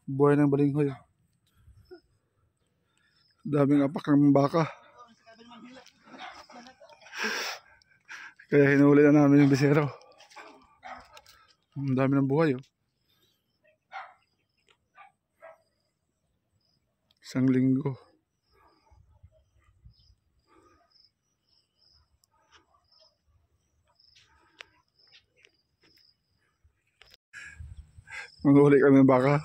Buhay ng balinghoy. Daming apak ng baka. Kaya hinuli na namin yung bisero. Ang dami ng buhay oh. Isang linggo. Manghuli kami ng baka.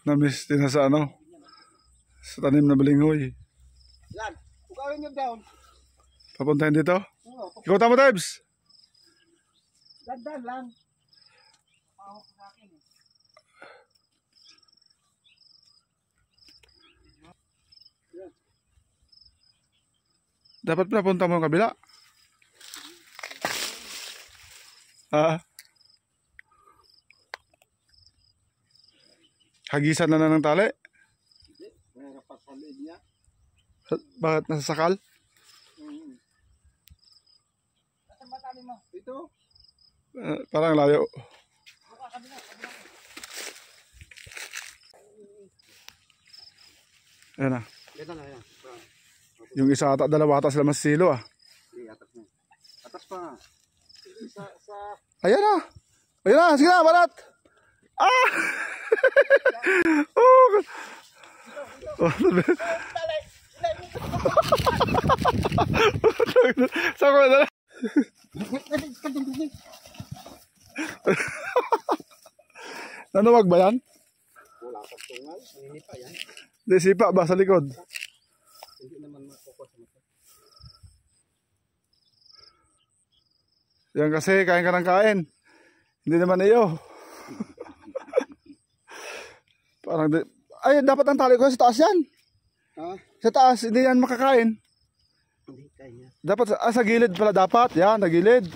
Namiss din na sa ano, sa tanim na balinghoy. Yan, ugawin nyo down. Papuntahin dito? Oo. Ikaw tama, Tibes? Dandan lang. Pahok sa akin eh. Dapat pinapunta mo ang kabila. Hagisan na ng tali? Hindi, may kapasalid niya. Bakit nasa sakal? Saan ba tali mo? Ito. Parang layo. Ayan na. Ito na, yan. Yung isa ata, dalawa ata sila mas silo ah. Hindi, atas na. Atas pa. Sa... Ayan na. Ayan na, sige na, balat. Ah! Oh! Saan ko na dala? Nanuwag ba yan? Wala sa tungal. Naninipa yan. Hindi, sipa ba sa likod? Hindi naman makukuha sa mata. Yan kasi, kain ka ng kain. Hindi naman iyo. Parang ay, dapat ang tali ko sa taas yan. Ha? Sa taas, hindi yan makakain. Hindi, kaya. Dapat, sa gilid pala dapat. Yan, sa gilid.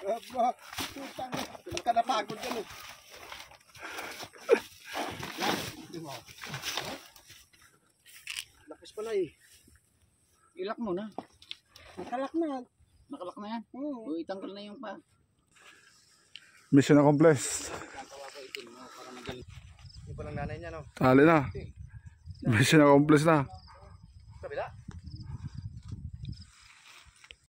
Aba, putang na. Hindi ka napagod yan eh. Lakas pala eh. Ilak mo na. Nakalak na. Nakalak na yan? Oo. Itanggal na yung pa. Mission accomplished. Yung palang nanay niya, no? Tali na. Mission accomplished na.